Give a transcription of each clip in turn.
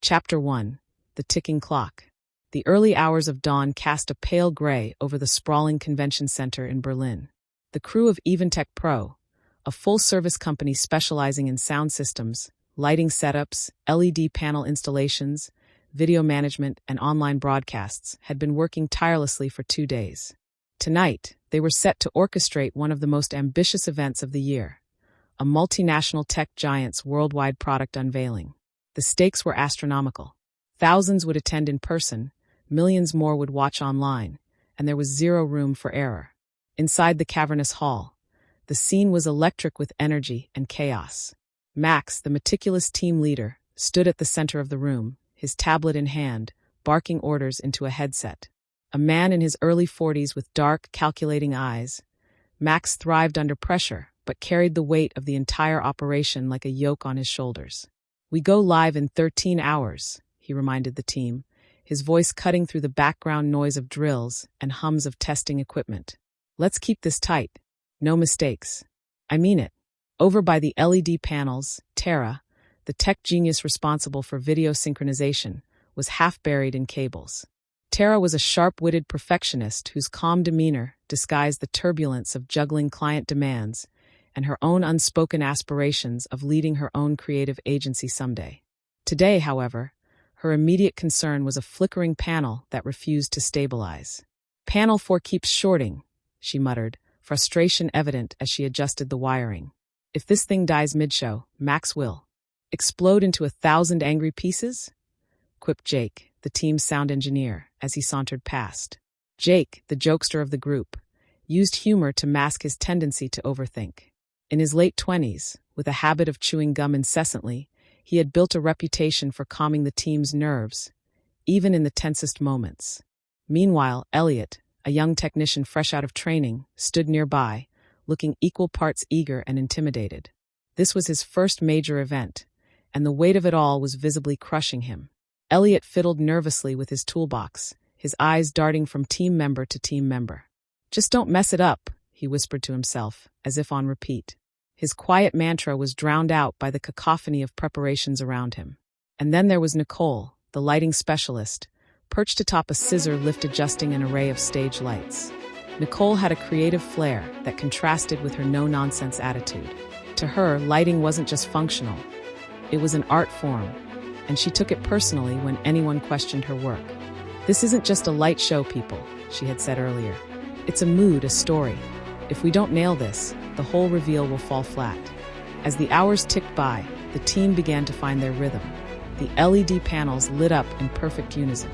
Chapter 1. The Ticking Clock. The early hours of dawn cast a pale gray over the sprawling convention center in Berlin. The crew of Eventech Pro, a full-service company specializing in sound systems, lighting setups, LED panel installations, video management, and online broadcasts, had been working tirelessly for 2 days. Tonight, they were set to orchestrate one of the most ambitious events of the year, a multinational tech giant's worldwide product unveiling. The stakes were astronomical. Thousands would attend in person, millions more would watch online, and there was zero room for error. Inside the cavernous hall, the scene was electric with energy and chaos. Max, the meticulous team leader, stood at the center of the room, his tablet in hand, barking orders into a headset. A man in his early 40s with dark, calculating eyes, Max thrived under pressure, but carried the weight of the entire operation like a yoke on his shoulders. "We go live in 13 hours, he reminded the team, his voice cutting through the background noise of drills and hums of testing equipment. "Let's keep this tight. No mistakes. I mean it." Over by the LED panels, Tara, the tech genius responsible for video synchronization, was half buried in cables. Tara was a sharp-witted perfectionist whose calm demeanor disguised the turbulence of juggling client demands and her own unspoken aspirations of leading her own creative agency someday. Today, however, her immediate concern was a flickering panel that refused to stabilize. "Panel 4 keeps shorting," she muttered, frustration evident as she adjusted the wiring. "If this thing dies mid-show, Max will explode into 1,000 angry pieces?" quipped Jake, the team's sound engineer, as he sauntered past. Jake, the jokester of the group, used humor to mask his tendency to overthink. In his late 20s, with a habit of chewing gum incessantly, he had built a reputation for calming the team's nerves, even in the tensest moments. Meanwhile, Elliot, a young technician fresh out of training, stood nearby, looking equal parts eager and intimidated. This was his first major event, and the weight of it all was visibly crushing him. Elliot fiddled nervously with his toolbox, his eyes darting from team member to team member. "Just don't mess it up," he whispered to himself, as if on repeat. His quiet mantra was drowned out by the cacophony of preparations around him. And then there was Nicole, the lighting specialist, perched atop a scissor lift adjusting an array of stage lights. Nicole had a creative flair that contrasted with her no-nonsense attitude. To her, lighting wasn't just functional. It was an art form, and she took it personally when anyone questioned her work. "This isn't just a light show, people," she had said earlier. "It's a mood, a story. If we don't nail this, the whole reveal will fall flat." As the hours ticked by, the team began to find their rhythm. The LED panels lit up in perfect unison.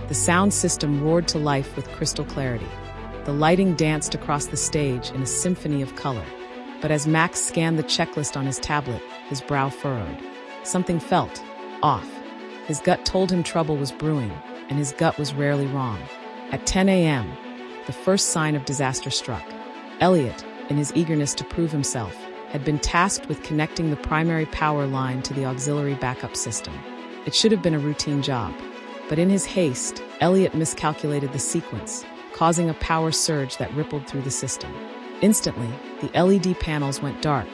The sound system roared to life with crystal clarity. The lighting danced across the stage in a symphony of color. But as Max scanned the checklist on his tablet, his brow furrowed. Something felt off. His gut told him trouble was brewing, and his gut was rarely wrong. At 10 a.m., the first sign of disaster struck. Elliot, in his eagerness to prove himself, had been tasked with connecting the primary power line to the auxiliary backup system. It should have been a routine job, but in his haste, Elliot miscalculated the sequence, causing a power surge that rippled through the system. Instantly, the LED panels went dark,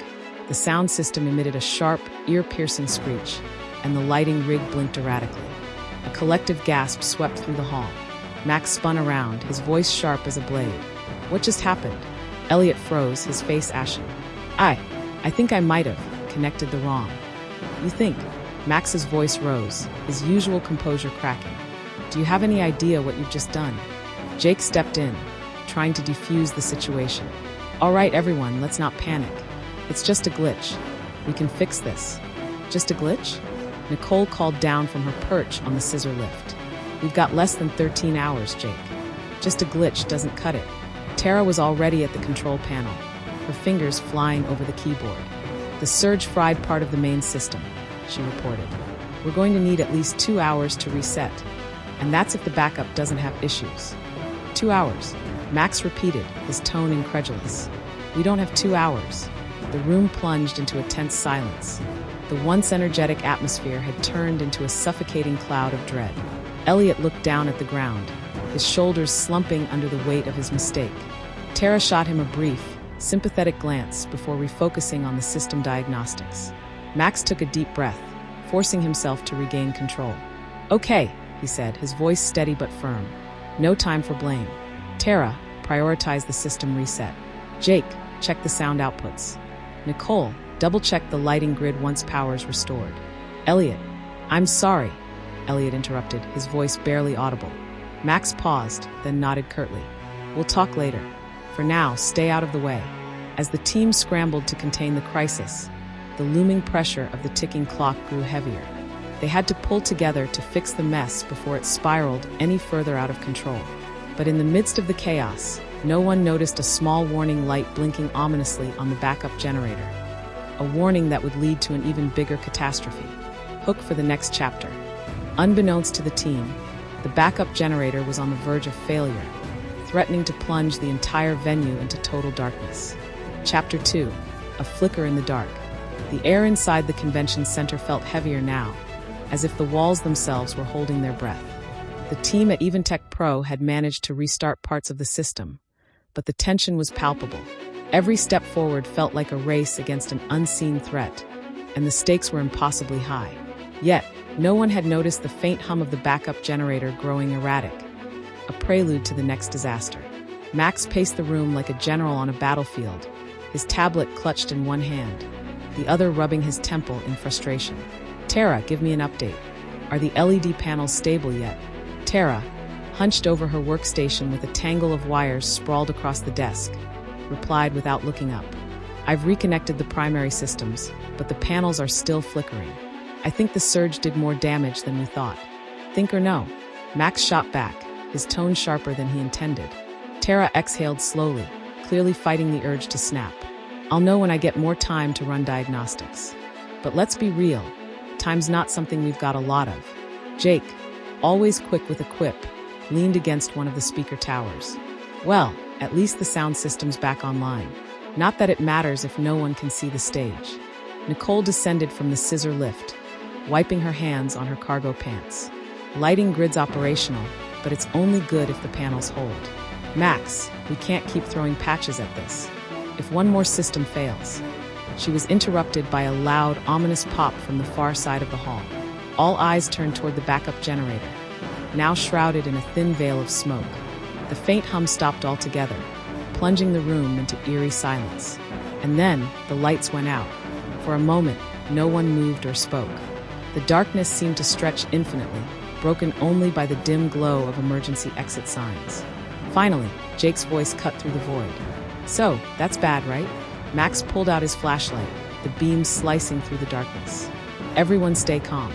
the sound system emitted a sharp, ear-piercing screech, and the lighting rig blinked erratically. A collective gasp swept through the hall. Max spun around, his voice sharp as a blade. "What just happened?" Elliot froze, his face ashen. I think I might have connected the wrong." "You think?" Max's voice rose, his usual composure cracking. "Do you have any idea what you've just done?" Jake stepped in, trying to defuse the situation. "All right, everyone, let's not panic. It's just a glitch. We can fix this." "Just a glitch?" Nicole called down from her perch on the scissor lift. "We've got less than 13 hours, Jake. Just a glitch doesn't cut it." Tara was already at the control panel, her fingers flying over the keyboard. "The surge fried part of the main system," she reported. "We're going to need at least 2 hours to reset, and that's if the backup doesn't have issues." 2 hours, Max repeated, his tone incredulous. "We don't have 2 hours." The room plunged into a tense silence. The once energetic atmosphere had turned into a suffocating cloud of dread. Elliot looked down at the ground, his shoulders slumping under the weight of his mistake. Tara shot him a brief, sympathetic glance before refocusing on the system diagnostics. Max took a deep breath, forcing himself to regain control. "Okay," he said, his voice steady but firm. "No time for blame. Tara, prioritize the system reset. Jake, check the sound outputs. Nicole, double-check the lighting grid once power's restored. Elliot, I'm sorry," Elliot interrupted, his voice barely audible. Max paused, then nodded curtly. "We'll talk later. For now, stay out of the way." As the team scrambled to contain the crisis, the looming pressure of the ticking clock grew heavier. They had to pull together to fix the mess before it spiraled any further out of control. But in the midst of the chaos, no one noticed a small warning light blinking ominously on the backup generator. A warning that would lead to an even bigger catastrophe. Hook for the next chapter. Unbeknownst to the team, the backup generator was on the verge of failure, threatening to plunge the entire venue into total darkness. Chapter 2. A flicker in the dark. The air inside the convention center felt heavier now, as if the walls themselves were holding their breath. The team at Eventech Pro had managed to restart parts of the system, but the tension was palpable. Every step forward felt like a race against an unseen threat, and the stakes were impossibly high. Yet, no one had noticed the faint hum of the backup generator growing erratic, a prelude to the next disaster. Max paced the room like a general on a battlefield, his tablet clutched in one hand, the other rubbing his temple in frustration. "Tara, give me an update. Are the LED panels stable yet?" Tara, hunched over her workstation with a tangle of wires sprawled across the desk, replied without looking up. "I've reconnected the primary systems, but the panels are still flickering. I think the surge did more damage than we thought." "Think or no?" Max shot back, his tone sharper than he intended. Tara exhaled slowly, clearly fighting the urge to snap. "I'll know when I get more time to run diagnostics. But let's be real, time's not something we've got a lot of." Jake, always quick with a quip, leaned against one of the speaker towers. "Well, at least the sound system's back online. Not that it matters if no one can see the stage." Nicole descended from the scissor lift, wiping her hands on her cargo pants. "Lighting grid's operational, but it's only good if the panels hold. Max, we can't keep throwing patches at this. If one more system fails..." She was interrupted by a loud, ominous pop from the far side of the hall. All eyes turned toward the backup generator, now shrouded in a thin veil of smoke. The faint hum stopped altogether, plunging the room into eerie silence. And then, the lights went out. For a moment, no one moved or spoke. The darkness seemed to stretch infinitely, broken only by the dim glow of emergency exit signs. Finally, Jake's voice cut through the void. "So, that's bad, right?" Max pulled out his flashlight, the beam slicing through the darkness. "Everyone stay calm.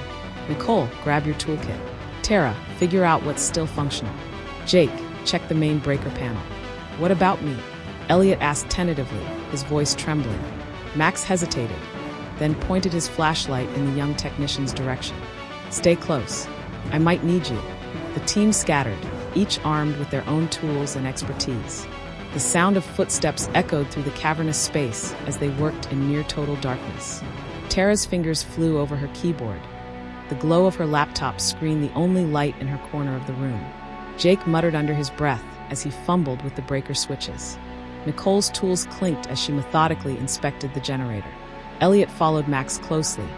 Nicole, grab your toolkit. Tara, figure out what's still functional. Jake, check the main breaker panel." "What about me?" Elliot asked tentatively, his voice trembling. Max hesitated, then pointed his flashlight in the young technician's direction. "Stay close. I might need you." The team scattered, each armed with their own tools and expertise. The sound of footsteps echoed through the cavernous space as they worked in near-total darkness. Tara's fingers flew over her keyboard. The glow of her laptop screened the only light in her corner of the room. Jake muttered under his breath as he fumbled with the breaker switches. Nicole's tools clinked as she methodically inspected the generator. Elliot followed Max closely,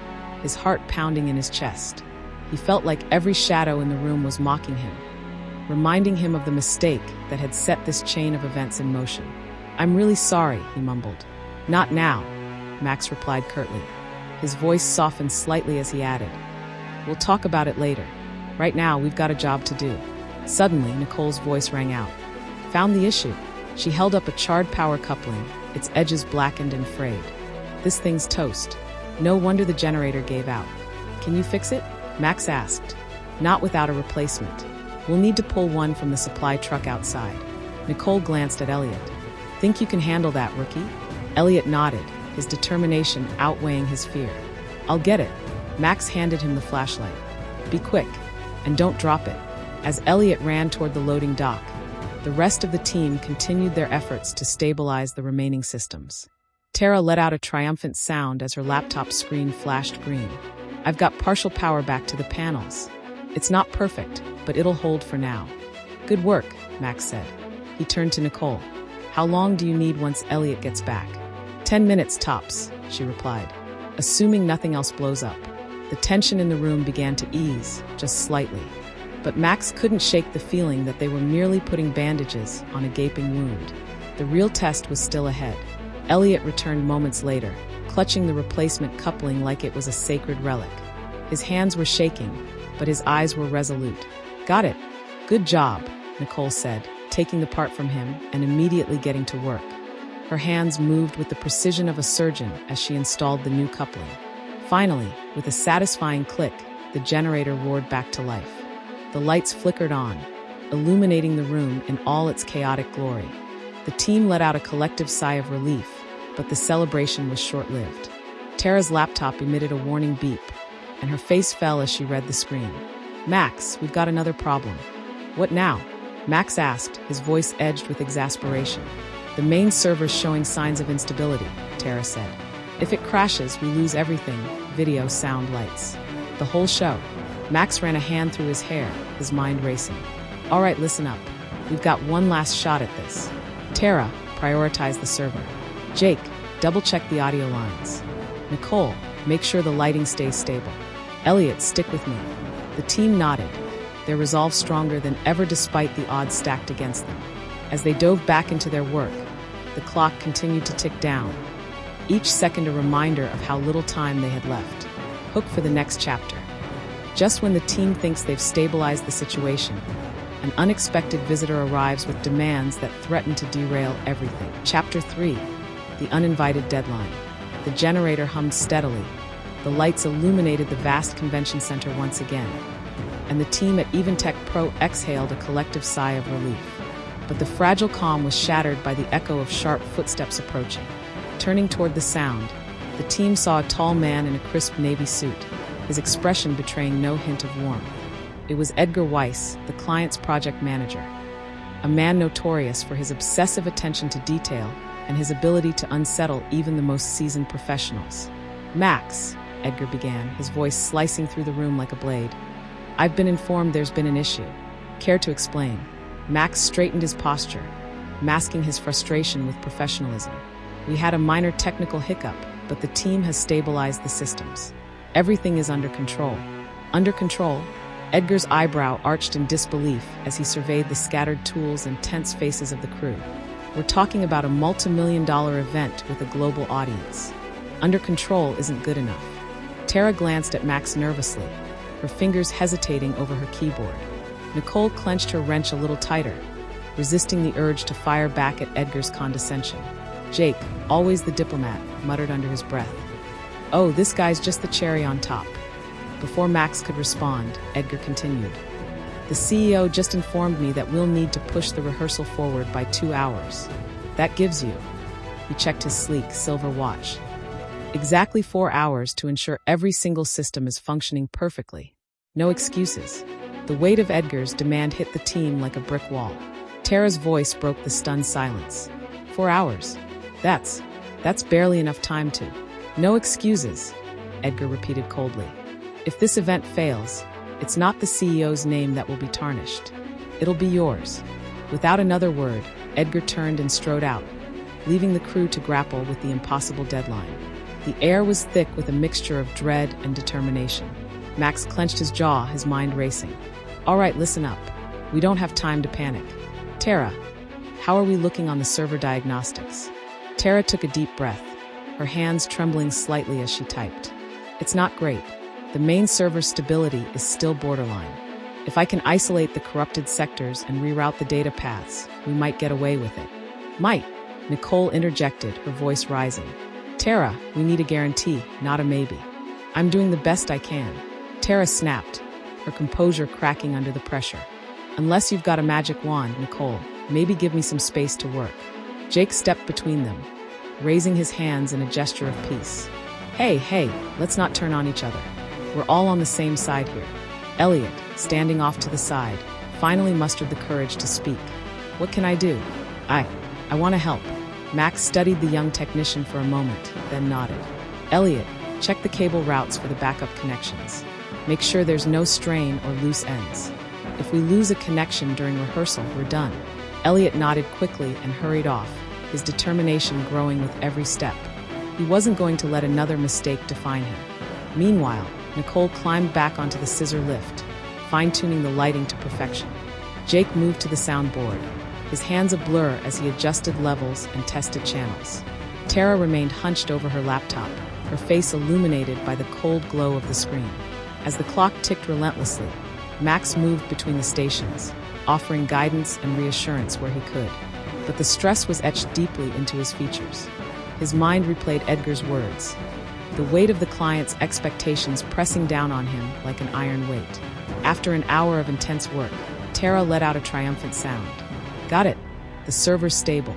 his heart pounding in his chest. He felt like every shadow in the room was mocking him, reminding him of the mistake that had set this chain of events in motion. "I'm really sorry," he mumbled. "Not now," Max replied curtly. His voice softened slightly as he added, "We'll talk about it later. Right now, we've got a job to do." Suddenly, Nicole's voice rang out. "Found the issue." She held up a charred power coupling, its edges blackened and frayed. "This thing's toast. No wonder the generator gave out." "Can you fix it?" Max asked. "Not without a replacement. We'll need to pull one from the supply truck outside." Nicole glanced at Elliot. "Think you can handle that, rookie?" Elliot nodded, his determination outweighing his fear. "I'll get it." Max handed him the flashlight. "Be quick, and don't drop it." As Elliot ran toward the loading dock, the rest of the team continued their efforts to stabilize the remaining systems. Tara let out a triumphant sound as her laptop screen flashed green. "I've got partial power back to the panels. It's not perfect, but it'll hold for now." "Good work," Max said. He turned to Nicole. "How long do you need once Elliot gets back?" 10 minutes tops, she replied, assuming nothing else blows up. The tension in the room began to ease, just slightly. But Max couldn't shake the feeling that they were merely putting bandages on a gaping wound. The real test was still ahead. Elliot returned moments later, clutching the replacement coupling like it was a sacred relic. His hands were shaking, but his eyes were resolute. "Got it. Good job," Nicole said, taking the part from him and immediately getting to work. Her hands moved with the precision of a surgeon as she installed the new coupling. Finally, with a satisfying click, the generator roared back to life. The lights flickered on, illuminating the room in all its chaotic glory. The team let out a collective sigh of relief, but the celebration was short-lived. Tara's laptop emitted a warning beep, and her face fell as she read the screen. "Max, we've got another problem." "What now?" Max asked, his voice edged with exasperation. "The main server's showing signs of instability," Tara said. "If it crashes, we lose everything: video, sound, lights. The whole show." Max ran a hand through his hair, his mind racing. "All right, listen up. We've got one last shot at this." Tara, prioritize the server. Jake, double-check the audio lines. Nicole, make sure the lighting stays stable. Elliot, stick with me. The team nodded, their resolve stronger than ever despite the odds stacked against them. As they dove back into their work, the clock continued to tick down, each second a reminder of how little time they had left. Hooked for the next chapter. Just when the team thinks they've stabilized the situation, an unexpected visitor arrives with demands that threaten to derail everything. Chapter 3, The Uninvited Deadline. The generator hummed steadily. The lights illuminated the vast convention center once again, and the team at Eventech Pro exhaled a collective sigh of relief. But the fragile calm was shattered by the echo of sharp footsteps approaching. Turning toward the sound, the team saw a tall man in a crisp navy suit, his expression betraying no hint of warmth. It was Edgar Weiss, the client's project manager, a man notorious for his obsessive attention to detail and his ability to unsettle even the most seasoned professionals. "Max," Edgar began, his voice slicing through the room like a blade. "I've been informed there's been an issue. Care to explain?" Max straightened his posture, masking his frustration with professionalism. "We had a minor technical hiccup, but the team has stabilized the systems. Everything is under control." "Under control?" Edgar's eyebrow arched in disbelief as he surveyed the scattered tools and tense faces of the crew. "We're talking about a multi-million-dollar event with a global audience. Under control isn't good enough." Tara glanced at Max nervously, her fingers hesitating over her keyboard. Nicole clenched her wrench a little tighter, resisting the urge to fire back at Edgar's condescension. Jake, always the diplomat, muttered under his breath. "Oh, this guy's just the cherry on top." Before Max could respond, Edgar continued. "The CEO just informed me that we'll need to push the rehearsal forward by 2 hours. That gives you," he checked his sleek silver watch, "exactly 4 hours to ensure every single system is functioning perfectly. No excuses." The weight of Edgar's demand hit the team like a brick wall. Tara's voice broke the stunned silence. 4 hours? That's barely enough time to." "No excuses," Edgar repeated coldly. "If this event fails, it's not the CEO's name that will be tarnished. It'll be yours." Without another word, Edgar turned and strode out, leaving the crew to grapple with the impossible deadline. The air was thick with a mixture of dread and determination. Max clenched his jaw, his mind racing. "All right, listen up. We don't have time to panic. Tara, how are we looking on the server diagnostics?" Tara took a deep breath, her hands trembling slightly as she typed. "It's not great. The main server's stability is still borderline. If I can isolate the corrupted sectors and reroute the data paths, we might get away with it." "Might," Nicole interjected, her voice rising. "Tara, we need a guarantee, not a maybe." "I'm doing the best I can." Tara snapped, her composure cracking under the pressure. "Unless you've got a magic wand, Nicole, maybe give me some space to work." Jake stepped between them, raising his hands in a gesture of peace. Hey, let's not turn on each other. We're all on the same side here." Elliot, standing off to the side, finally mustered the courage to speak. "What can I do?" I want to help." Max studied the young technician for a moment, then nodded. "Elliot, check the cable routes for the backup connections. Make sure there's no strain or loose ends. If we lose a connection during rehearsal, we're done." Elliot nodded quickly and hurried off, his determination growing with every step. He wasn't going to let another mistake define him. Meanwhile, Nicole climbed back onto the scissor lift, fine-tuning the lighting to perfection. Jake moved to the soundboard, his hands a blur as he adjusted levels and tested channels. Tara remained hunched over her laptop, her face illuminated by the cold glow of the screen. As the clock ticked relentlessly, Max moved between the stations, offering guidance and reassurance where he could. But the stress was etched deeply into his features. His mind replayed Edgar's words, the weight of the client's expectations pressing down on him like an iron weight. After an hour of intense work, Tara let out a triumphant sound. Got it. The server's stable.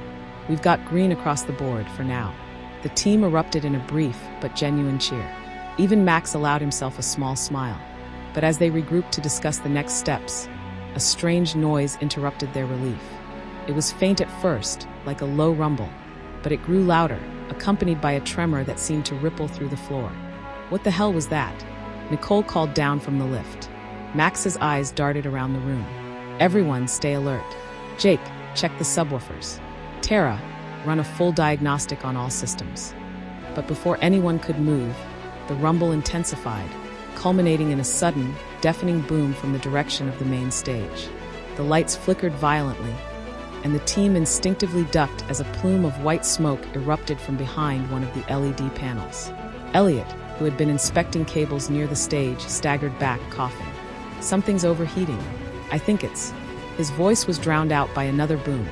We've got green across the board for now. The team erupted in a brief but genuine cheer. Even Max allowed himself a small smile. But as they regrouped to discuss the next steps, a strange noise interrupted their relief. It was faint at first, like a low rumble, but it grew louder, accompanied by a tremor that seemed to ripple through the floor. What the hell was that? Nicole called down from the lift. Max's eyes darted around the room. Everyone stay alert. Jake, check the subwoofers. Tara, run a full diagnostic on all systems. But before anyone could move, the rumble intensified, culminating in a sudden, deafening boom from the direction of the main stage. The lights flickered violently, and the team instinctively ducked as a plume of white smoke erupted from behind one of the LED panels. Elliot, who had been inspecting cables near the stage, staggered back, coughing. Something's overheating. I think it's... His voice was drowned out by another boom,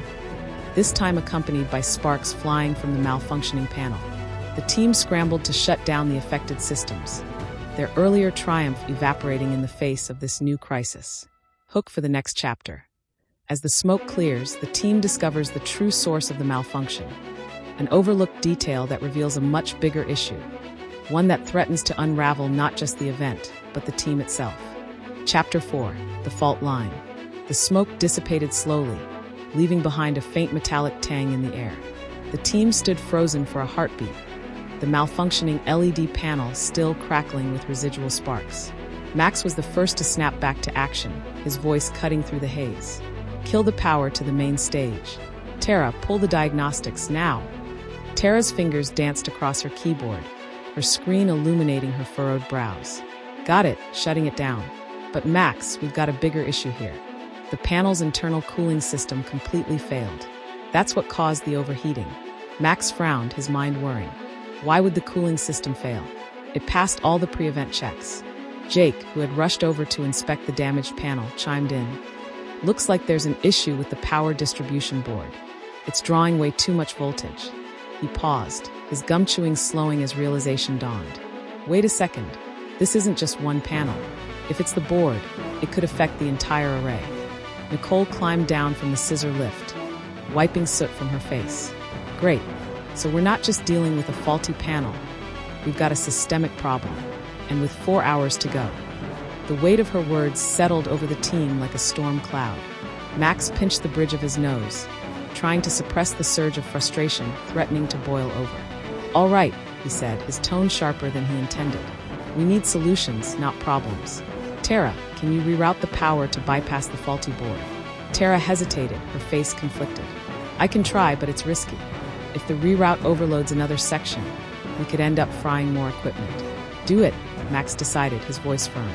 this time accompanied by sparks flying from the malfunctioning panel. The team scrambled to shut down the affected systems, their earlier triumph evaporating in the face of this new crisis. Hook for the next chapter. As the smoke clears, the team discovers the true source of the malfunction, an overlooked detail that reveals a much bigger issue, one that threatens to unravel not just the event, but the team itself. Chapter 4. The Fault Line. The smoke dissipated slowly, leaving behind a faint metallic tang in the air. The team stood frozen for a heartbeat, the malfunctioning LED panel still crackling with residual sparks. Max was the first to snap back to action, his voice cutting through the haze. Kill the power to the main stage. Tara, pull the diagnostics now. Tara's fingers danced across her keyboard, her screen illuminating her furrowed brows. Got it, shutting it down. But Max, we've got a bigger issue here. The panel's internal cooling system completely failed. That's what caused the overheating. Max frowned, his mind whirring. Why would the cooling system fail? It passed all the pre-event checks. Jake, who had rushed over to inspect the damaged panel, chimed in. Looks like there's an issue with the power distribution board. It's drawing way too much voltage. He paused, his gum chewing slowing as realization dawned. Wait a second. This isn't just one panel. If it's the board, it could affect the entire array. Nicole climbed down from the scissor lift, wiping soot from her face. Great. So we're not just dealing with a faulty panel. We've got a systemic problem. And with 4 hours to go. The weight of her words settled over the team like a storm cloud. Max pinched the bridge of his nose, trying to suppress the surge of frustration threatening to boil over. All right, he said, his tone sharper than he intended. We need solutions, not problems. Tara, can you reroute the power to bypass the faulty board? Tara hesitated, her face conflicted. I can try, but it's risky. If the reroute overloads another section, we could end up frying more equipment. Do it, Max decided, his voice firm.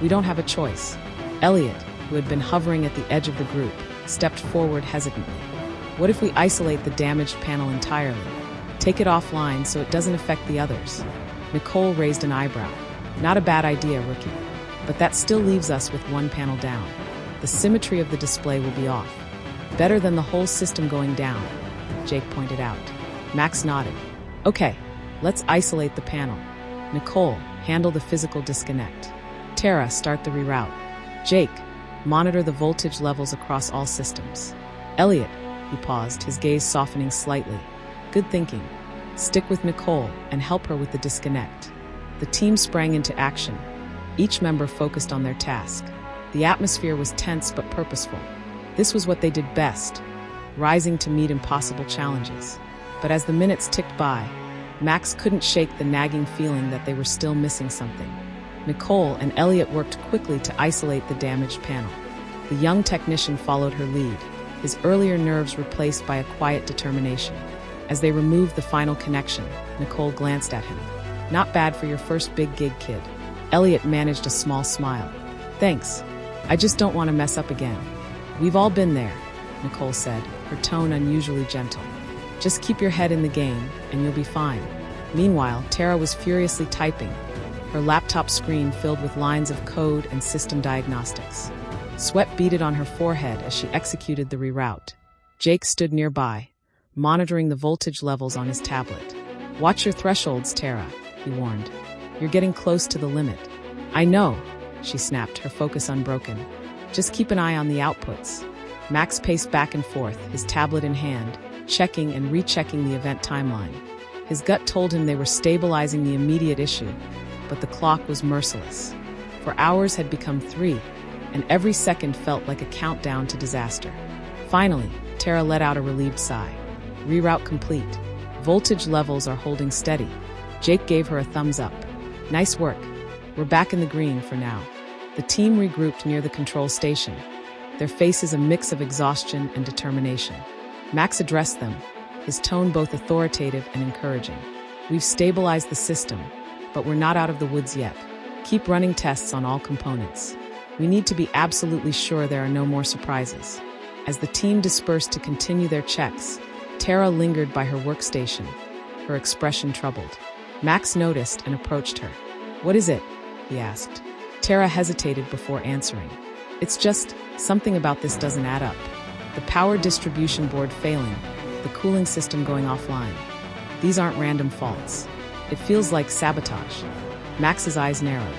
We don't have a choice. Elliot, who had been hovering at the edge of the group, stepped forward hesitantly. What if we isolate the damaged panel entirely? Take it offline so it doesn't affect the others. Nicole raised an eyebrow. Not a bad idea, rookie. But that still leaves us with one panel down. The symmetry of the display will be off. Better than the whole system going down, Jake pointed out. Max nodded. Okay, let's isolate the panel. Nicole, handle the physical disconnect. Tara, start the reroute. Jake, monitor the voltage levels across all systems. Elliot, he paused, his gaze softening slightly. Good thinking. Stick with Nicole and help her with the disconnect. The team sprang into action, each member focused on their task. The atmosphere was tense but purposeful. This was what they did best, rising to meet impossible challenges. But as the minutes ticked by, Max couldn't shake the nagging feeling that they were still missing something. Nicole and Elliot worked quickly to isolate the damaged panel. The young technician followed her lead, his earlier nerves replaced by a quiet determination. As they removed the final connection, Nicole glanced at him. Not bad for your first big gig, kid. Elliot managed a small smile. Thanks. I just don't want to mess up again. We've all been there, Nicole said, her tone unusually gentle. Just keep your head in the game, and you'll be fine. Meanwhile, Tara was furiously typing, her laptop screen filled with lines of code and system diagnostics. Sweat beaded on her forehead as she executed the reroute. Jake stood nearby, monitoring the voltage levels on his tablet. Watch your thresholds, Tara, he warned. You're getting close to the limit. I know, she snapped, her focus unbroken. Just keep an eye on the outputs. Max paced back and forth, his tablet in hand, checking and rechecking the event timeline. His gut told him they were stabilizing the immediate issue, but the clock was merciless. For hours had become 3, and every second felt like a countdown to disaster. Finally, Tara let out a relieved sigh. Reroute complete. Voltage levels are holding steady. Jake gave her a thumbs up. Nice work. We're back in the green for now. The team regrouped near the control station, their faces a mix of exhaustion and determination. Max addressed them, his tone both authoritative and encouraging. We've stabilized the system, but we're not out of the woods yet. Keep running tests on all components. We need to be absolutely sure there are no more surprises. As the team dispersed to continue their checks, Tara lingered by her workstation, her expression troubled. Max noticed and approached her. What is it? He asked. Tara hesitated before answering. It's just, something about this doesn't add up. The power distribution board failing, the cooling system going offline. These aren't random faults. It feels like sabotage. Max's eyes narrowed.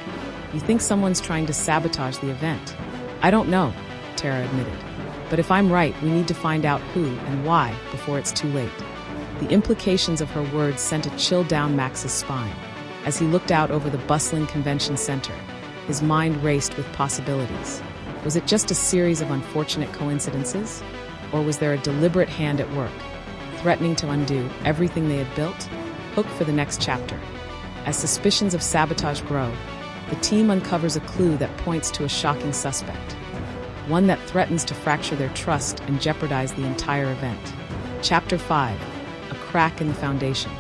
You think someone's trying to sabotage the event? I don't know, Tara admitted. But if I'm right, we need to find out who and why before it's too late. The implications of her words sent a chill down Max's spine. As he looked out over the bustling convention center, his mind raced with possibilities. Was it just a series of unfortunate coincidences? Or was there a deliberate hand at work, threatening to undo everything they had built? Hooked for the next chapter. As suspicions of sabotage grow, the team uncovers a clue that points to a shocking suspect. One that threatens to fracture their trust and jeopardize the entire event. Chapter 5. A crack in the foundation.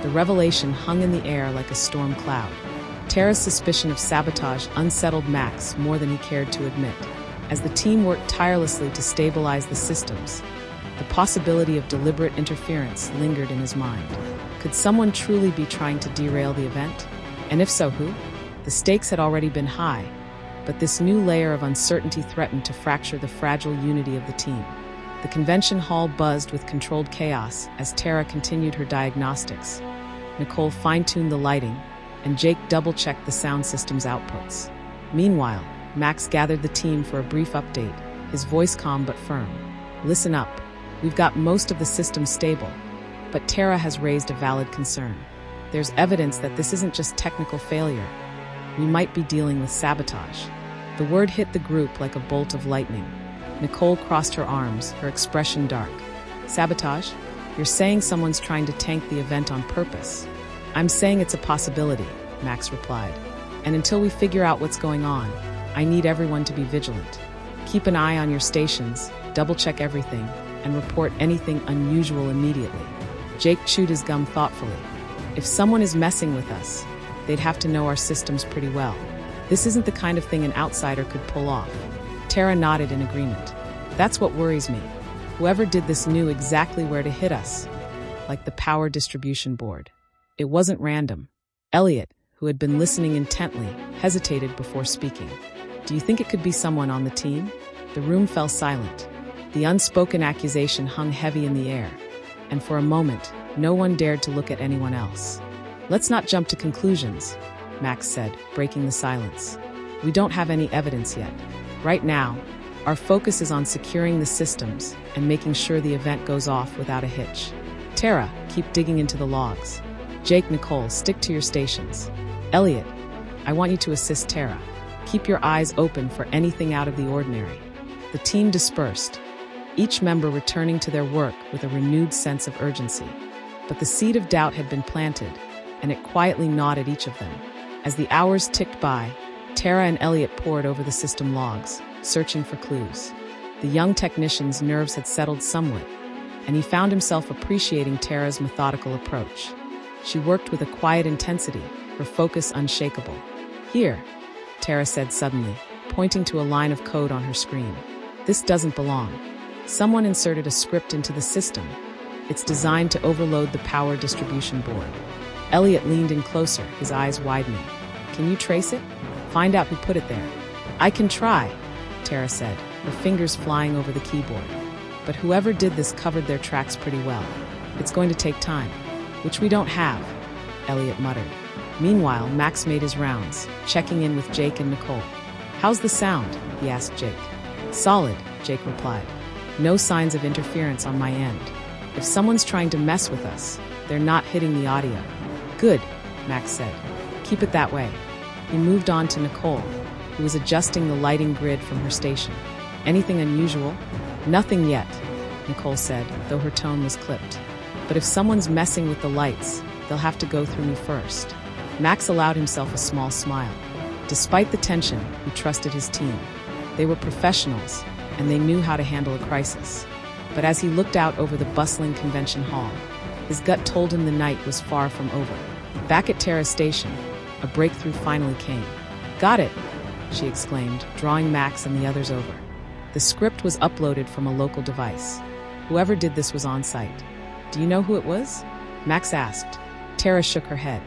The revelation hung in the air like a storm cloud. Tara's suspicion of sabotage unsettled Max more than he cared to admit. As the team worked tirelessly to stabilize the systems, the possibility of deliberate interference lingered in his mind. Could someone truly be trying to derail the event? And if so, who? The stakes had already been high, but this new layer of uncertainty threatened to fracture the fragile unity of the team. The convention hall buzzed with controlled chaos as Tara continued her diagnostics. Nicole fine-tuned the lighting, and Jake double-checked the sound system's outputs. Meanwhile, Max gathered the team for a brief update, his voice calm but firm. Listen up. We've got most of the systems stable, but Tara has raised a valid concern. There's evidence that this isn't just technical failure. We might be dealing with sabotage. The word hit the group like a bolt of lightning. Nicole crossed her arms, her expression dark. Sabotage? You're saying someone's trying to tank the event on purpose. I'm saying it's a possibility, Max replied. And until we figure out what's going on, I need everyone to be vigilant. Keep an eye on your stations, double-check everything, and report anything unusual immediately. Jake chewed his gum thoughtfully. If someone is messing with us, they'd have to know our systems pretty well. This isn't the kind of thing an outsider could pull off. Tara nodded in agreement. That's what worries me. Whoever did this knew exactly where to hit us, like the power distribution board. It wasn't random. Elliot, who had been listening intently, hesitated before speaking. Do you think it could be someone on the team? The room fell silent. The unspoken accusation hung heavy in the air, and for a moment, no one dared to look at anyone else. Let's not jump to conclusions, Max said, breaking the silence. We don't have any evidence yet. Right now, our focus is on securing the systems and making sure the event goes off without a hitch. Tara, keep digging into the logs. Jake, Nicole, stick to your stations. Elliot, I want you to assist Tara. Keep your eyes open for anything out of the ordinary. The team dispersed, each member returning to their work with a renewed sense of urgency. But the seed of doubt had been planted, and it quietly gnawed at each of them. As the hours ticked by, Tara and Elliot pored over the system logs, searching for clues. The young technician's nerves had settled somewhat, and he found himself appreciating Tara's methodical approach. She worked with a quiet intensity, her focus unshakable. Here, Tara said suddenly, pointing to a line of code on her screen. This doesn't belong. Someone inserted a script into the system. It's designed to overload the power distribution board. Elliot leaned in closer, his eyes widening. Can you trace it? Find out who put it there. I can try, Tara said, her fingers flying over the keyboard. But whoever did this covered their tracks pretty well. It's going to take time, which we don't have, Elliot muttered. Meanwhile, Max made his rounds, checking in with Jake and Nicole. How's the sound? He asked Jake. Solid, Jake replied. No signs of interference on my end. If someone's trying to mess with us, they're not hitting the audio. Good, Max said. Keep it that way. He moved on to Nicole, who was adjusting the lighting grid from her station. Anything unusual? Nothing yet, Nicole said, though her tone was clipped. But if someone's messing with the lights, they'll have to go through me first. Max allowed himself a small smile. Despite the tension, he trusted his team. They were professionals, and they knew how to handle a crisis. But as he looked out over the bustling convention hall, his gut told him the night was far from over. Back at Tara's station, a breakthrough finally came. Got it, she exclaimed, drawing Max and the others over. The script was uploaded from a local device. Whoever did this was on site. Do you know who it was? Max asked. Tara shook her head.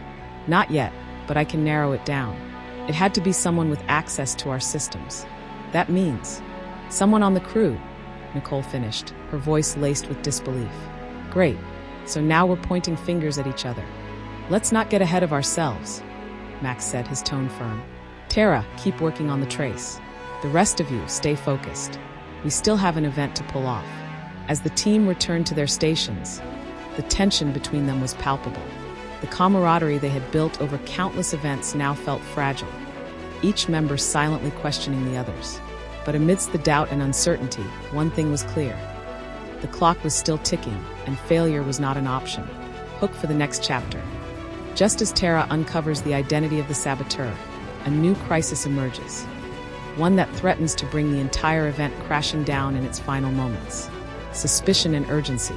Not yet, but I can narrow it down. It had to be someone with access to our systems. That means someone on the crew, Nicole finished, her voice laced with disbelief. Great, so now we're pointing fingers at each other. Let's not get ahead of ourselves, Max said, his tone firm. Tara, keep working on the trace. The rest of you, stay focused. We still have an event to pull off. As the team returned to their stations, the tension between them was palpable. The camaraderie they had built over countless events now felt fragile, each member silently questioning the others. But amidst the doubt and uncertainty, one thing was clear. The clock was still ticking, and failure was not an option. Hook for the next chapter. Just as Tara uncovers the identity of the saboteur, a new crisis emerges. One that threatens to bring the entire event crashing down in its final moments. Suspicion and urgency.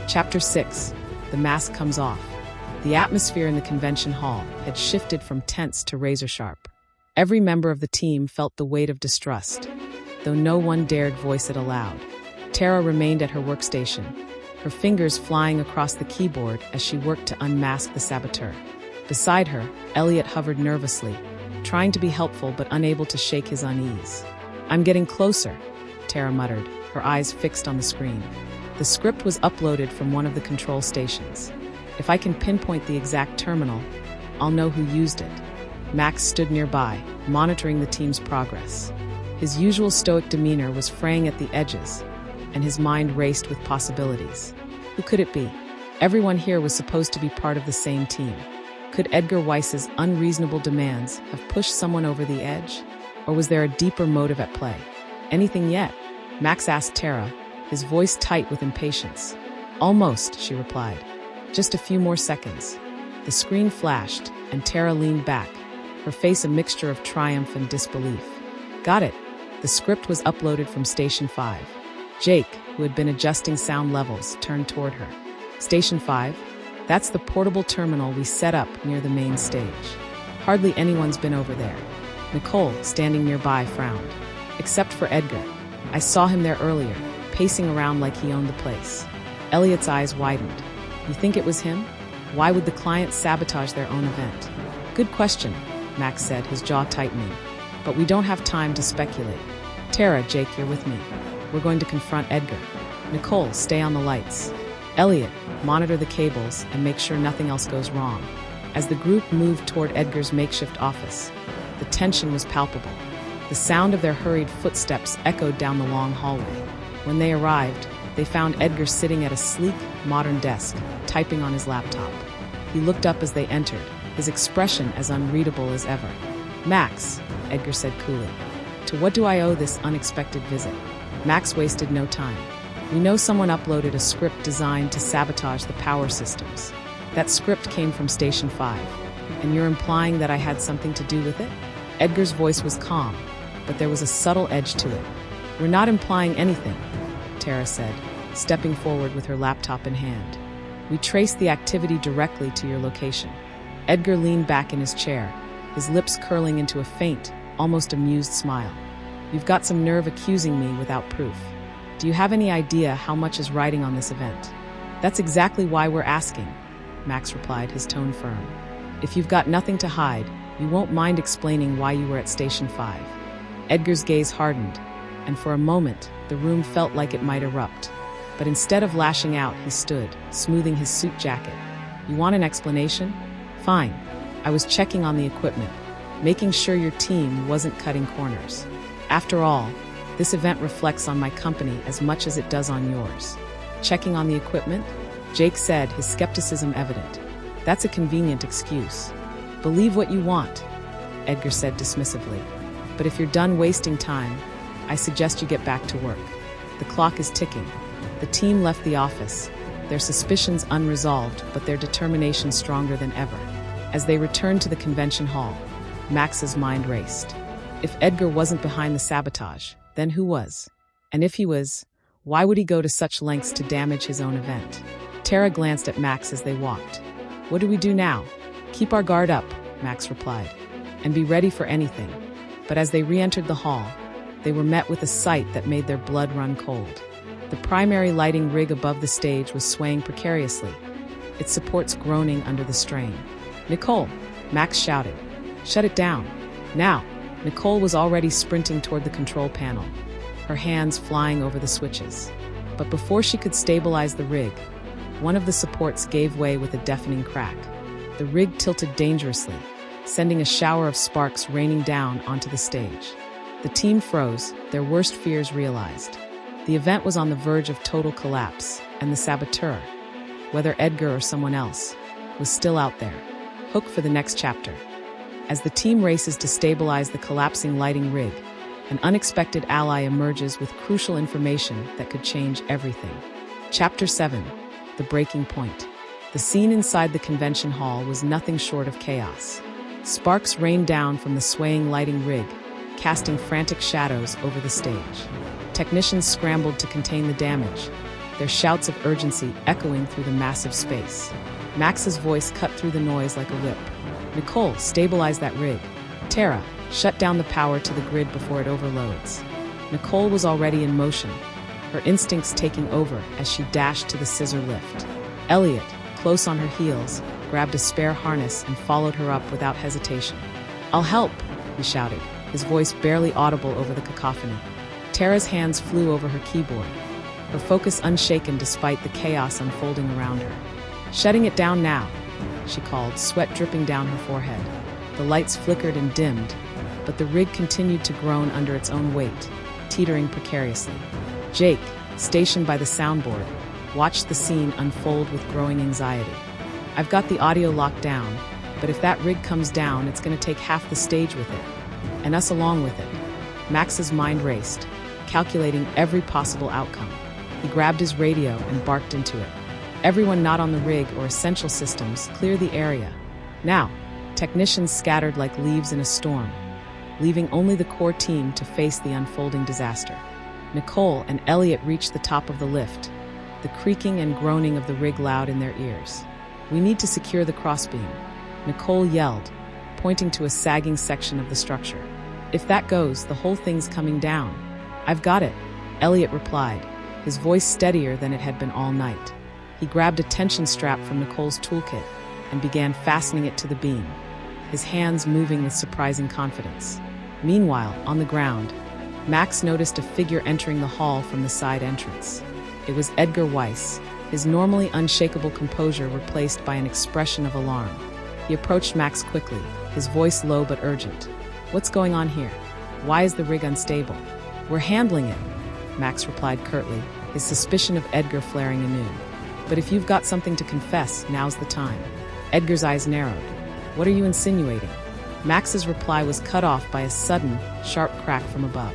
Chapter 6. The mask comes off. The atmosphere in the convention hall had shifted from tense to razor-sharp. Every member of the team felt the weight of distrust, though no one dared voice it aloud. Tara remained at her workstation, her fingers flying across the keyboard as she worked to unmask the saboteur. Beside her, Elliot hovered nervously, trying to be helpful but unable to shake his unease. I'm getting closer, Tara muttered, her eyes fixed on the screen. The script was uploaded from one of the control stations. If I can pinpoint the exact terminal, I'll know who used it. Max stood nearby, monitoring the team's progress. His usual stoic demeanor was fraying at the edges, and his mind raced with possibilities. Who could it be? Everyone here was supposed to be part of the same team. Could Edgar Weiss's unreasonable demands have pushed someone over the edge? Or was there a deeper motive at play? Anything yet? Max asked Tara, his voice tight with impatience. Almost, she replied. Just a few more seconds. The screen flashed, and Tara leaned back, her face a mixture of triumph and disbelief. Got it. The script was uploaded from Station 5. Jake, who had been adjusting sound levels, turned toward her. Station 5? That's the portable terminal we set up near the main stage. Hardly anyone's been over there. Nicole, standing nearby, frowned. Except for Edgar. I saw him there earlier, pacing around like he owned the place. Elliot's eyes widened. You think it was him? Why would the client sabotage their own event? Good question, Max said, his jaw tightening. But we don't have time to speculate. Tara, Jake, you're with me. We're going to confront Edgar. Nicole, stay on the lights. Elliot, monitor the cables and make sure nothing else goes wrong. As the group moved toward Edgar's makeshift office, the tension was palpable. The sound of their hurried footsteps echoed down the long hallway. When they arrived, they found Edgar sitting at a sleek, modern desk, typing on his laptop. He looked up as they entered, his expression as unreadable as ever. Max, Edgar said coolly. To what do I owe this unexpected visit? Max wasted no time. We know someone uploaded a script designed to sabotage the power systems. That script came from Station 5. And you're implying that I had something to do with it? Edgar's voice was calm, but there was a subtle edge to it. We're not implying anything, Tara said, stepping forward with her laptop in hand. We traced the activity directly to your location. Edgar leaned back in his chair, his lips curling into a faint, almost amused smile. "You've got some nerve accusing me without proof. Do you have any idea how much is riding on this event?" "That's exactly why we're asking," Max replied, his tone firm. "If you've got nothing to hide, you won't mind explaining why you were at Station 5. Edgar's gaze hardened, and for a moment, the room felt like it might erupt. But instead of lashing out, he stood, smoothing his suit jacket. "You want an explanation? Fine. I was checking on the equipment, making sure your team wasn't cutting corners. After all, this event reflects on my company as much as it does on yours." "Checking on the equipment?" Jake said, his skepticism evident. "That's a convenient excuse. Believe what you want," Edgar said dismissively. "But if you're done wasting time, I suggest you get back to work. The clock is ticking." The team left the office, their suspicions unresolved but their determination stronger than ever. As they returned to the convention hall, Max's mind raced. If Edgar wasn't behind the sabotage, then who was? And if he was, why would he go to such lengths to damage his own event? Tara glanced at Max as they walked. "What do we do now?" "Keep our guard up," Max replied, "and be ready for anything." But as they re-entered the hall, they were met with a sight that made their blood run cold. The primary lighting rig above the stage was swaying precariously, its supports groaning under the strain. "Nicole!" Max shouted. "Shut it down. Now!" Nicole was already sprinting toward the control panel, her hands flying over the switches. But before she could stabilize the rig, one of the supports gave way with a deafening crack. The rig tilted dangerously, sending a shower of sparks raining down onto the stage. The team froze, their worst fears realized. The event was on the verge of total collapse, and the saboteur, whether Edgar or someone else, was still out there, hooked for the next chapter. As the team races to stabilize the collapsing lighting rig, an unexpected ally emerges with crucial information that could change everything. Chapter 7: The Breaking Point. The scene inside the convention hall was nothing short of chaos. Sparks rained down from the swaying lighting rig, casting frantic shadows over the stage. Technicians scrambled to contain the damage, their shouts of urgency echoing through the massive space. Max's voice cut through the noise like a whip. "Nicole, stabilize that rig. Tara, shut down the power to the grid before it overloads." Nicole was already in motion, her instincts taking over as she dashed to the scissor lift. Elliot, close on her heels, grabbed a spare harness and followed her up without hesitation. "I'll help," he shouted, his voice barely audible over the cacophony. Tara's hands flew over her keyboard, her focus unshaken despite the chaos unfolding around her. "Shutting it down now," she called, sweat dripping down her forehead. The lights flickered and dimmed, but the rig continued to groan under its own weight, teetering precariously. Jake, stationed by the soundboard, watched the scene unfold with growing anxiety. "I've got the audio locked down, but if that rig comes down, it's going to take half the stage with it, and us along with it." Max's mind raced, calculating every possible outcome. He grabbed his radio and barked into it. "Everyone not on the rig or essential systems, clear the area. Now!" Technicians scattered like leaves in a storm, leaving only the core team to face the unfolding disaster. Nicole and Elliot reached the top of the lift, the creaking and groaning of the rig loud in their ears. "We need to secure the crossbeam," Nicole yelled, pointing to a sagging section of the structure. "If that goes, the whole thing's coming down." "I've got it," Elliot replied, his voice steadier than it had been all night. He grabbed a tension strap from Nicole's toolkit and began fastening it to the beam, his hands moving with surprising confidence. Meanwhile, on the ground, Max noticed a figure entering the hall from the side entrance. It was Edgar Weiss, his normally unshakable composure replaced by an expression of alarm. He approached Max quickly, his voice low but urgent. "What's going on here? Why is the rig unstable?" "We're handling it," Max replied curtly, his suspicion of Edgar flaring anew. "But if you've got something to confess, now's the time." Edgar's eyes narrowed. "What are you insinuating?" Max's reply was cut off by a sudden, sharp crack from above.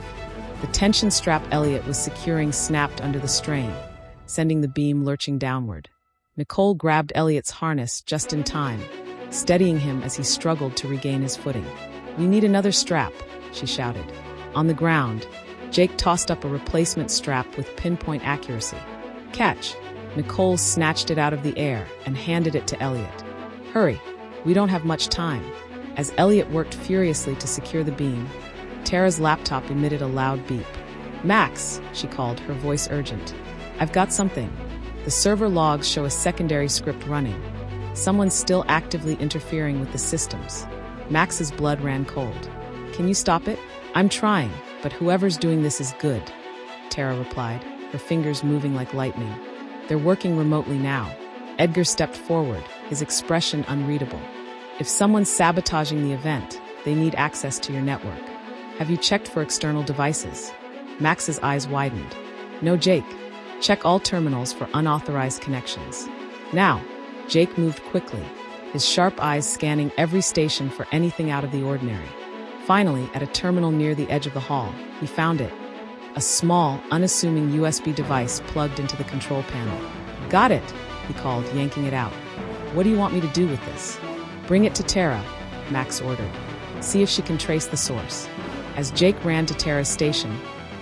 The tension strap Elliot was securing snapped under the strain, sending the beam lurching downward. Nicole grabbed Elliot's harness just in time, steadying him as he struggled to regain his footing. "We need another strap," she shouted. On the ground, Jake tossed up a replacement strap with pinpoint accuracy. "Catch!" Nicole snatched it out of the air and handed it to Elliot. "Hurry, we don't have much time." As Elliot worked furiously to secure the beam, Tara's laptop emitted a loud beep. "Max," she called, her voice urgent. "I've got something." The server logs show a secondary script running. Someone's still actively interfering with the systems. Max's blood ran cold. "Can you stop it?" "I'm trying, but whoever's doing this is good," Tara replied, her fingers moving like lightning. "They're working remotely now." Edgar stepped forward, his expression unreadable. "If someone's sabotaging the event, they need access to your network. Have you checked for external devices?" Max's eyes widened. "No, Jake. Check all terminals for unauthorized connections." "Now." Jake moved quickly, his sharp eyes scanning every station for anything out of the ordinary. Finally, at a terminal near the edge of the hall, he found it. A small, unassuming USB device plugged into the control panel. "Got it," he called, yanking it out. "What do you want me to do with this?" "Bring it to Tara," Max ordered. "See if she can trace the source." As Jake ran to Tara's station,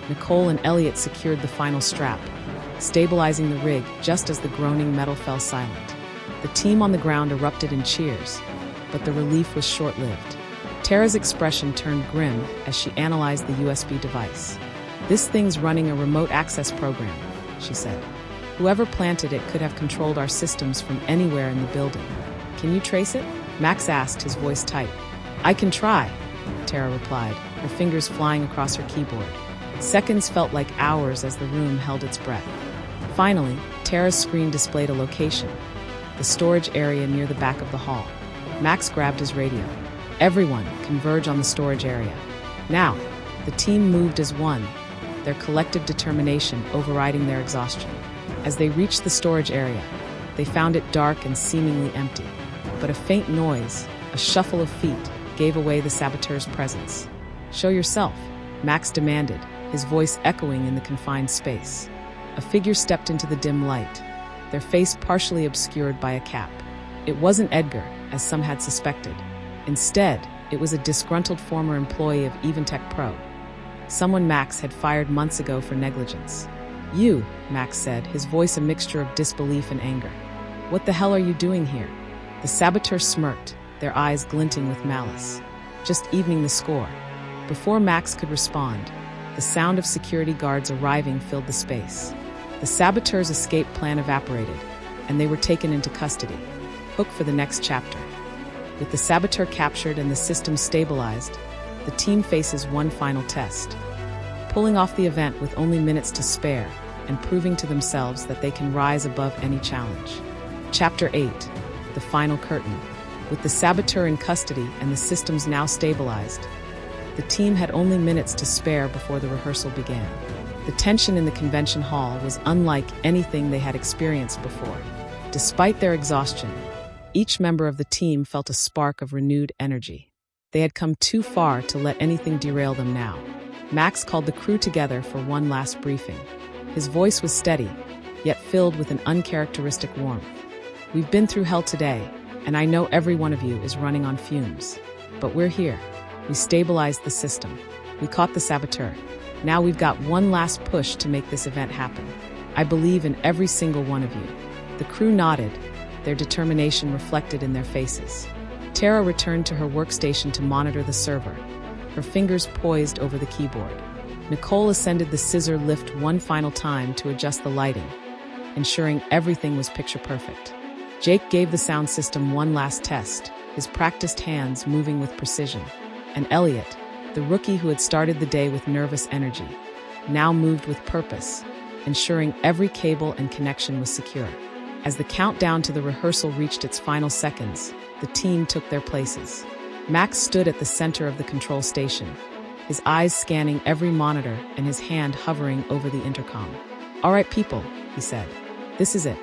Nicole and Elliot secured the final strap, stabilizing the rig just as the groaning metal fell silent. The team on the ground erupted in cheers, but the relief was short-lived. Tara's expression turned grim as she analyzed the USB device. "This thing's running a remote access program," she said. "Whoever planted it could have controlled our systems from anywhere in the building." "Can you trace it?" Max asked, his voice tight. "I can try," Tara replied, her fingers flying across her keyboard. Seconds felt like hours as the room held its breath. Finally, Tara's screen displayed a location: the storage area near the back of the hall. Max grabbed his radio. "Everyone, converge on the storage area." Now, the team moved as one, their collective determination overriding their exhaustion. As they reached the storage area, they found it dark and seemingly empty. But a faint noise, a shuffle of feet, gave away the saboteur's presence. "Show yourself," Max demanded, his voice echoing in the confined space. A figure stepped into the dim light, their face partially obscured by a cap. It wasn't Edgar, as some had suspected. Instead, it was a disgruntled former employee of Eventech Pro, someone Max had fired months ago for negligence. "You," Max said, his voice a mixture of disbelief and anger. "What the hell are you doing here?" The saboteur smirked, their eyes glinting with malice. "Just evening the score." Before Max could respond, the sound of security guards arriving filled the space. The saboteur's escape plan evaporated, and they were taken into custody, hooked for the next chapter. With the saboteur captured and the system stabilized, the team faces one final test: pulling off the event with only minutes to spare and proving to themselves that they can rise above any challenge. Chapter 8: The Final Curtain. With the saboteur in custody and the systems now stabilized, the team had only minutes to spare before the rehearsal began. The tension in the convention hall was unlike anything they had experienced before. Despite their exhaustion, each member of the team felt a spark of renewed energy. They had come too far to let anything derail them now. Max called the crew together for one last briefing. His voice was steady, yet filled with an uncharacteristic warmth. "We've been through hell today, and I know every one of you is running on fumes. But we're here. We stabilized the system. We caught the saboteur. Now we've got one last push to make this event happen. I believe in every single one of you." The crew nodded, their determination reflected in their faces. Tara returned to her workstation to monitor the server, her fingers poised over the keyboard. Nicole ascended the scissor lift one final time to adjust the lighting, ensuring everything was picture perfect. Jake gave the sound system one last test, his practiced hands moving with precision. And Elliot, the rookie who had started the day with nervous energy, now moved with purpose, ensuring every cable and connection was secure. As the countdown to the rehearsal reached its final seconds, the team took their places. Max stood at the center of the control station, his eyes scanning every monitor and his hand hovering over the intercom. "All right, people," he said. "This is it.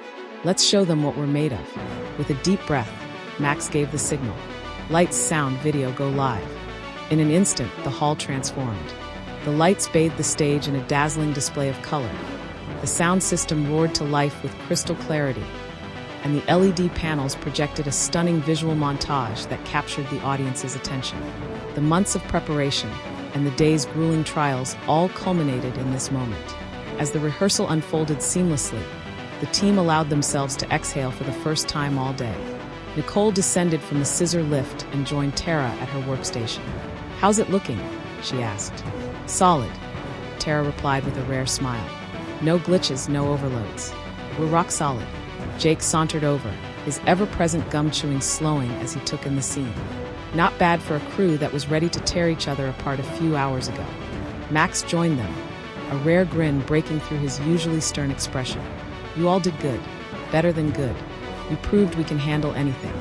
Let's show them what we're made of." With a deep breath, Max gave the signal. Lights, sound, video, go live. In an instant, the hall transformed. The lights bathed the stage in a dazzling display of color. The sound system roared to life with crystal clarity, and the LED panels projected a stunning visual montage that captured the audience's attention. The months of preparation and the day's grueling trials all culminated in this moment. As the rehearsal unfolded seamlessly, the team allowed themselves to exhale for the first time all day. Nicole descended from the scissor lift and joined Tara at her workstation. "How's it looking?" she asked. "Solid," Tara replied with a rare smile. "No glitches, no overloads. We're rock solid." Jake sauntered over, his ever-present gum-chewing slowing as he took in the scene. Not bad for a crew that was ready to tear each other apart a few hours ago. Max joined them, a rare grin breaking through his usually stern expression. "You all did good. Better than good. You proved we can handle anything."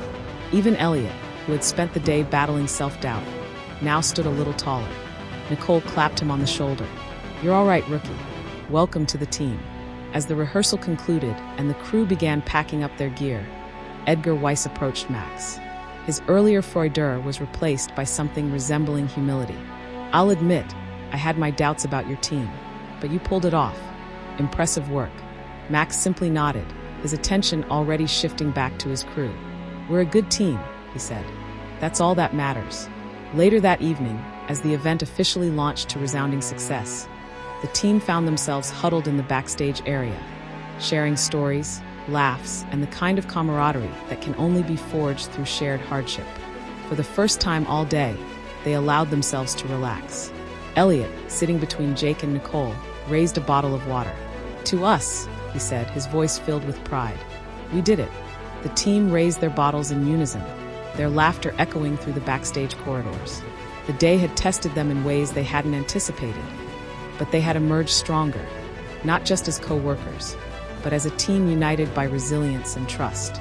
Even Elliot, who had spent the day battling self-doubt, now stood a little taller. Nicole clapped him on the shoulder. "You're all right, rookie. Welcome to the team." As the rehearsal concluded and the crew began packing up their gear, Edgar Weiss approached Max. His earlier froideur was replaced by something resembling humility. "I'll admit, I had my doubts about your team, but you pulled it off. Impressive work." Max simply nodded, his attention already shifting back to his crew. "We're a good team," he said. "That's all that matters." Later that evening, as the event officially launched to resounding success, the team found themselves huddled in the backstage area, sharing stories, laughs, and the kind of camaraderie that can only be forged through shared hardship. For the first time all day, they allowed themselves to relax. Elliot, sitting between Jake and Nicole, raised a bottle of water. "To us," he said, his voice filled with pride. "We did it." The team raised their bottles in unison, their laughter echoing through the backstage corridors. The day had tested them in ways they hadn't anticipated, but they had emerged stronger, not just as co-workers, but as a team united by resilience and trust.